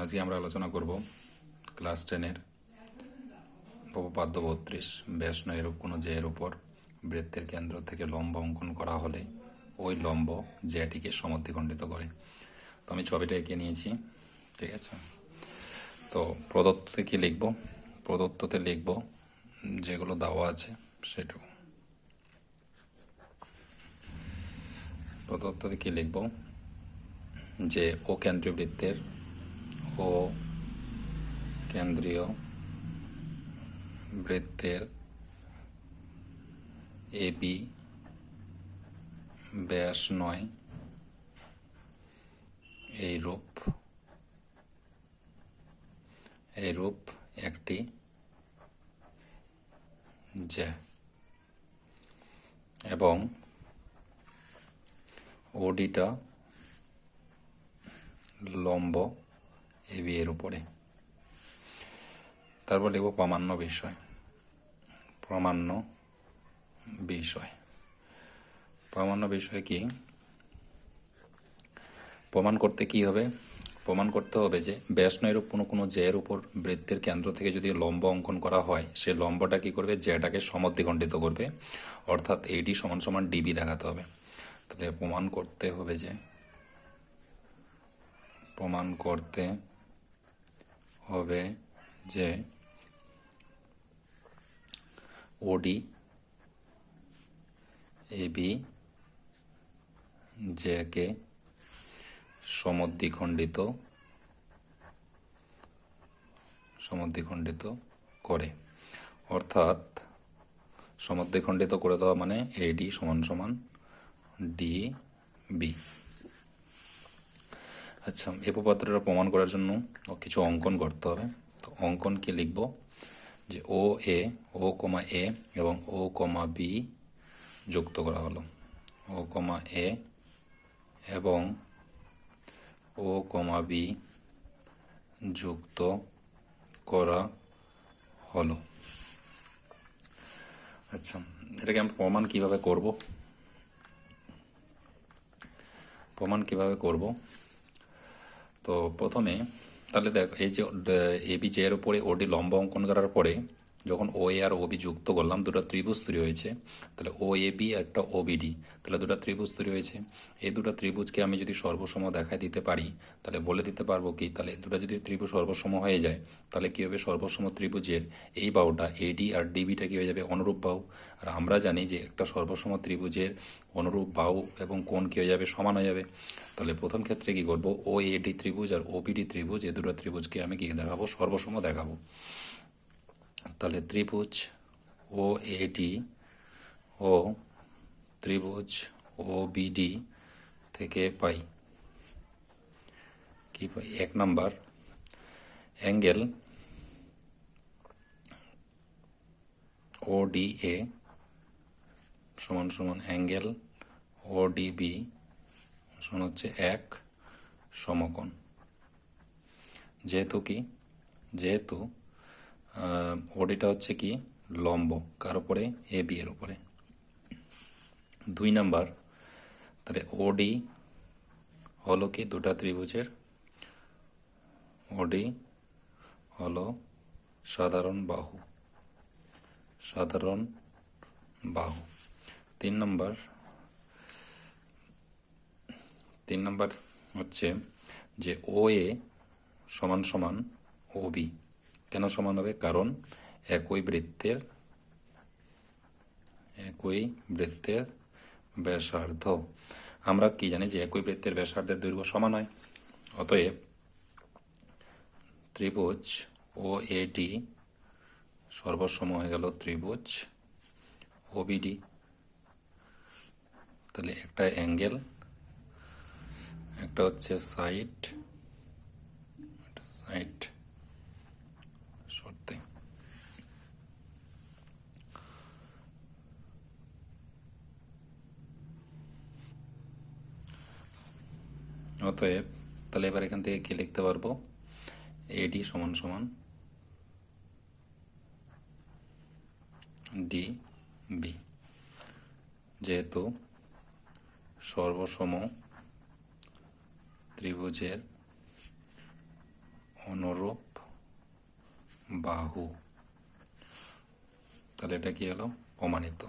আজকে আমরা আলোচনা করব ক্লাস 10-এর উপপাদ্য 32 ব্যাস নয় এরূপ কোনো জ্যায়ের উপর বৃত্তের কেন্দ্র থেকে লম্ব অঙ্কন করা হলে ওই লম্ব জ্যাটিকে সমদ্বিখণ্ডিত করে। তো আমি ছবিটা এঁকে নিয়েছি, ঠিক আছে। তো প্রদত্ততে কি লিখব? প্রদত্ততে লিখব যেগুলো দেওয়া আছে সেটুকু। প্রদত্ততে কি লিখব? যে ও কেন্দ্রীয় বৃত্তের ও কেন্দ্রীয় বৃত্তের এবি ব্যাস নয় এইরূপ একটি জ্যা এবং ওডিটা লম্ব এবি এর উপরে। তারপর লিখব প্রামাণ্য বিষয়। প্রামাণ্য বিষয় কি? প্রমাণ করতে কি হবে? প্রমাণ করতে হবে যে ব্যাস নয়রূপ কোনো জ্যায়ের উপর বৃত্তের কেন্দ্র থেকে যদি লম্ব অঙ্কন করা হয়, সে লম্বটা কি করবে? জ্যাটাকে সমদ্বিখণ্ডিত করবে, অর্থাৎ এডি সমান সমান ডিবি দেখাতে হবে। তাহলে প্রমাণ করতে হবে যে ওডি এবি জ্যাকে সমদ্বিখণ্ডিত করে, অর্থাৎ সমদ্বিখণ্ডিত করে দেওয়া মানে এডি সমান সমান ডিবি। আচ্ছা, এই উপপাদ্যটা প্রমাণ করার জন্য কিছু অঙ্কন করতে হবে। তো অঙ্কন কি লিখব? যে ও কমা এ এবং ও কমা বি যুক্ত করা হলো। ও কমা এ এবং ও কমা বি যুক্ত করা হলো। আচ্ছা, এটাকে আমরা প্রমাণ কিভাবে করব? তো প্রথমে তাহলে দেখ, এই যে এবি জে এর উপরে ওডি লম্ব অঙ্কন করার পরে যখন ও এ আর ওবি যুক্ত করলাম, দুটো ত্রিভুজ তৈরি হয়েছে। তাহলে ও এ বি একটা ওবিডি, তাহলে দুটো ত্রিভুজ তৈরি হয়েছে। এই দুটো ত্রিভুজকে আমি যদি সর্বসম দেখায় দিতে পারি, তাহলে বলে দিতে পারবো কি? তাহলে দুটো যদি ত্রিভুজ সর্বসম হয়ে যায়, তাহলে কি হবে? সর্বসম ত্রিভুজের এই বাহুটা এডি আর ডিবিটা কি হয়ে যাবে? অনুরূপ বাহু। আর আমরা জানি যে একটা সর্বসম ত্রিভুজের অনুরূপ বাহু এবং কোণ কি হয়ে যাবে? সমান হয়ে যাবে। তাহলে প্রথম ক্ষেত্রে কি করব? ও এডি ত্রিভুজ আর ওবিডি ত্রিভুজ, এই দুটো ত্রিভুজকে আমি কি দেখাবো? সর্বসম দেখাবো। তাহলে ত্রিভুজ ও এডি ও ত্রিভুজ ও বিডি থেকে পাই কি? পাই 1 নাম্বার অ্যাঙ্গেল ওডিএ সমান সমান অ্যাঙ্গেল ওডিবি সমান হচ্ছে 1 সমকোণ। যেহেতু ওডিটা হচ্ছে কি? লম্ব কার উপরে? এ বি এর উপরে। 2 নাম্বার, তাহলে ওডি হলো কি? দুটা ত্রিভুজের ওডি হলো সাধারণ বাহু। 3 নাম্বার হচ্ছে যে ও এ সমান সমান ও বি। কেন সমান হবে? কারণ একই বৃত্তের ব্যাসার্ধ। আমরা কি জানি যে একই বৃত্তের ব্যাসার্ধের দৈর্ঘ্য সমান হয়। অতএব ত্রিভুজ ও এডি সর্বসম হয়ে গেল ত্রিভুজ ওবিডি। তাহলে একটা অ্যাঙ্গেল, একটা হচ্ছে সাইড শর্তে। অতএব তাহলে এবার এখান থেকে কি লিখতে পারবো? এডি সমান সমান ডি বি। যেহেতু সর্বসম ত্রিভুজের অনুরূপ বাহু, তাহলে এটা কি হলো? প্রমাণিত।